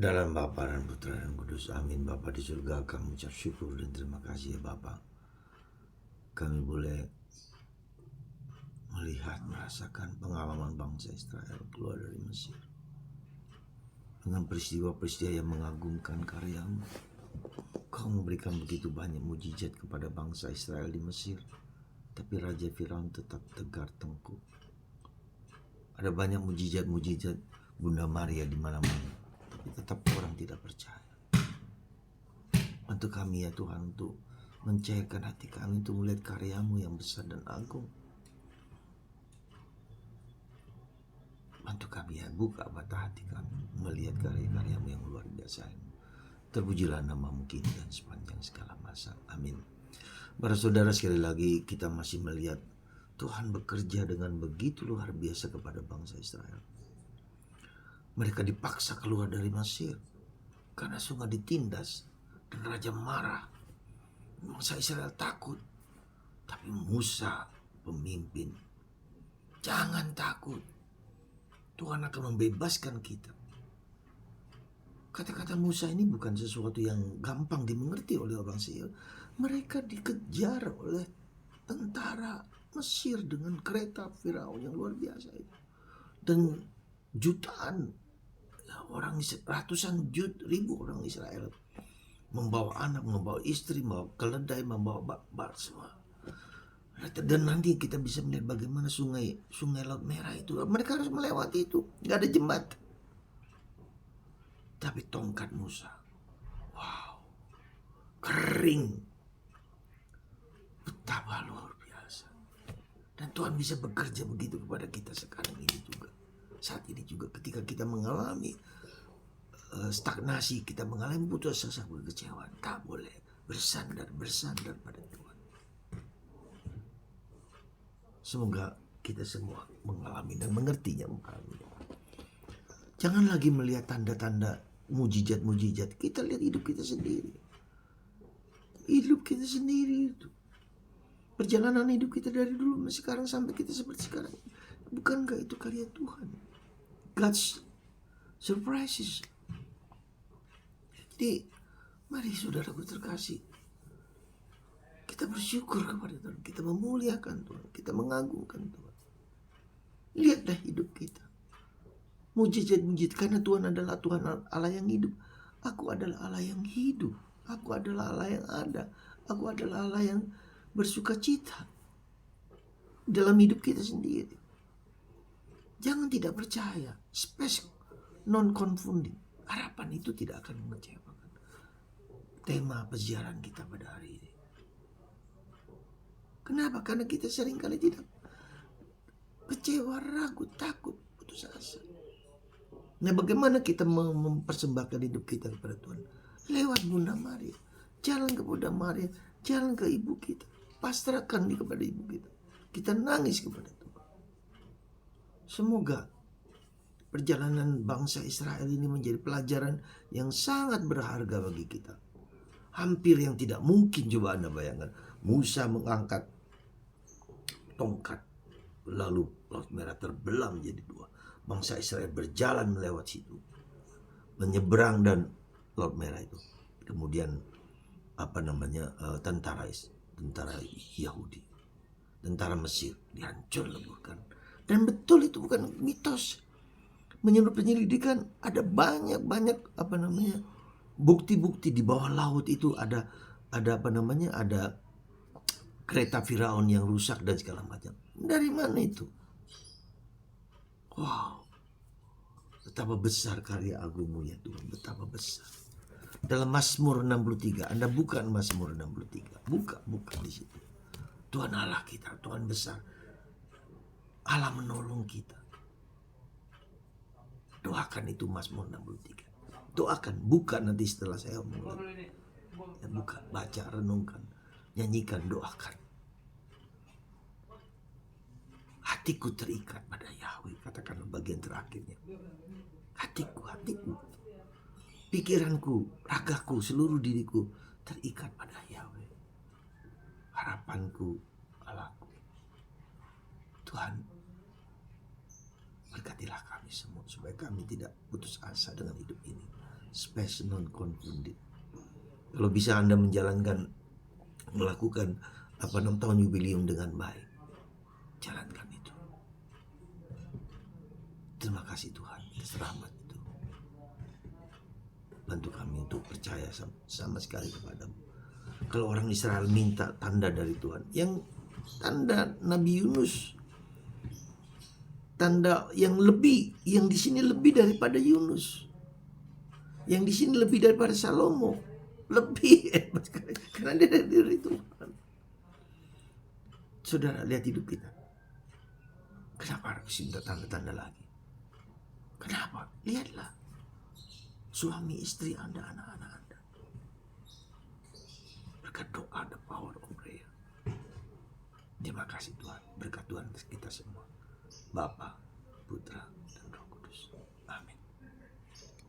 Dalam Bapa dan Putra dan Kudus, amin. Bapa di surga, kami ucap syukur dan terima kasih ya Bapa. Kami boleh melihat, merasakan pengalaman bangsa Israel keluar dari Mesir. Dengan peristiwa-peristiwa yang mengagumkan karyamu, Kau memberikan begitu banyak mujizat kepada bangsa Israel di Mesir. Tapi Raja Firaun tetap tegar tengkuk. Ada banyak mujizat-mujizat Bunda Maria di mana-mana, tapi tetap orang tidak percaya. Bantu kami ya Tuhan untuk mencairkan hati kami untuk melihat karyamu yang besar dan agung. Bantu kami ya, buka mata hati kami melihat karya-karyamu yang luar biasa. Terpujilah namamu kini dan sepanjang segala masa. Amin. Para saudara, sekali lagi kita masih melihat Tuhan bekerja dengan begitu luar biasa kepada bangsa Israel. Mereka dipaksa keluar dari Mesir karena sungai ditindas dan raja marah. Bangsa Israel takut. Tapi Musa pemimpin, jangan takut. Tuhan akan membebaskan kita. Kata-kata Musa ini bukan sesuatu yang gampang dimengerti oleh orang Mesir. Mereka dikejar oleh tentara Mesir dengan kereta Firaun yang luar biasa itu. Dan jutaan orang, ratusan ribu orang Israel membawa anak, membawa istri, membawa keledai, membawa bak semua. Dan nanti kita bisa melihat bagaimana sungai Laut Merah itu. Mereka harus melewati itu, nggak ada jembatan. Tapi tongkat Musa, wow, kering, betapa luar biasa. Dan Tuhan bisa bekerja begitu kepada kita sekarang ini juga. Saat ini juga ketika kita mengalami stagnasi, kita mengalami putus asa, kekecewaan, tak boleh bersandar pada Tuhan. Semoga kita semua mengalami dan mengertinya. Jangan lagi melihat tanda-tanda mujizat-mujizat. Kita lihat hidup kita sendiri. Hidup kita sendiri itu. Perjalanan hidup kita dari dulu sekarang sampai kita seperti sekarang. Bukankah itu karya Tuhan? God's surprises. Jadi, mari saudaraku terkasih, kita bersyukur kepada Tuhan. Kita memuliakan Tuhan. Kita mengagungkan Tuhan. Lihatlah hidup kita. Mujizat-mujizat, karena Tuhan adalah Tuhan Allah yang hidup. Aku adalah Allah yang hidup. Aku adalah Allah yang ada. Aku adalah Allah yang bersuka cita dalam hidup kita sendiri. Jangan tidak percaya. Space non-confounding. Harapan itu tidak akan mengecewakan. Tema pesiaran kita pada hari ini. Kenapa? Karena kita seringkali tidak kecewa, ragu, takut, putus asa. Nah, bagaimana kita mempersembahkan hidup kita kepada Tuhan? Lewat Bunda Maria. Jalan ke Bunda Maria, jalan ke ibu kita. Pasrahkan kepada ibu kita. Kita nangis kepada Tuhan. Semoga perjalanan bangsa Israel ini menjadi pelajaran yang sangat berharga bagi kita. Hampir yang tidak mungkin, coba Anda bayangkan. Musa mengangkat tongkat, lalu Laut Merah terbelah menjadi dua. Bangsa Israel berjalan melewati situ, menyeberang dan Laut Merah itu. Kemudian tentara Yahudi, tentara Mesir dihancur leburkan. Dan betul itu bukan mitos. Menurut penyelidikan ada banyak bukti-bukti di bawah laut itu ada kereta Firaun yang rusak dan segala macam. Dari mana itu? Wow, betapa besar karya agungmu ya Tuhan, betapa besar. Dalam Mazmur 63, Anda buka Mazmur 63, buka di situ. Tuhan Allah kita, Tuhan besar. Allah menolong kita. Doakan itu Mazmur 63. Doakan, buka nanti setelah saya omong. Ya, buka, baca, renungkan, nyanyikan, doakan. Hatiku terikat pada Yahweh, katakanlah bagian terakhirnya. Hatiku, pikiranku, ragaku, seluruh diriku terikat pada Yahweh. Harapanku, Allahku. Tuhan, berkatilah kami semua supaya kami tidak putus asa dengan hidup ini. space non confounded. Kalau bisa Anda melakukan 6 tahun jubilium dengan baik, jalankan itu. Terima kasih Tuhan atas rahmat itu. Bantu kami untuk percaya sama sekali kepadamu. Kalau orang Israel minta tanda dari Tuhan, yang tanda Nabi Yunus, tanda yang di sini lebih daripada Yunus, yang di sini lebih daripada Salomo, lebih hebat sekali karena dia dari Tuhan. Saudara, lihat hidup kita. Kenapa harus minta tanda-tanda lagi? Kenapa? Lihatlah suami istri Anda, anak-anak Anda. Berkat doa, the power of prayer. Terima kasih Tuhan. Berkat Tuhan atas kita semua. Bapa, Putra,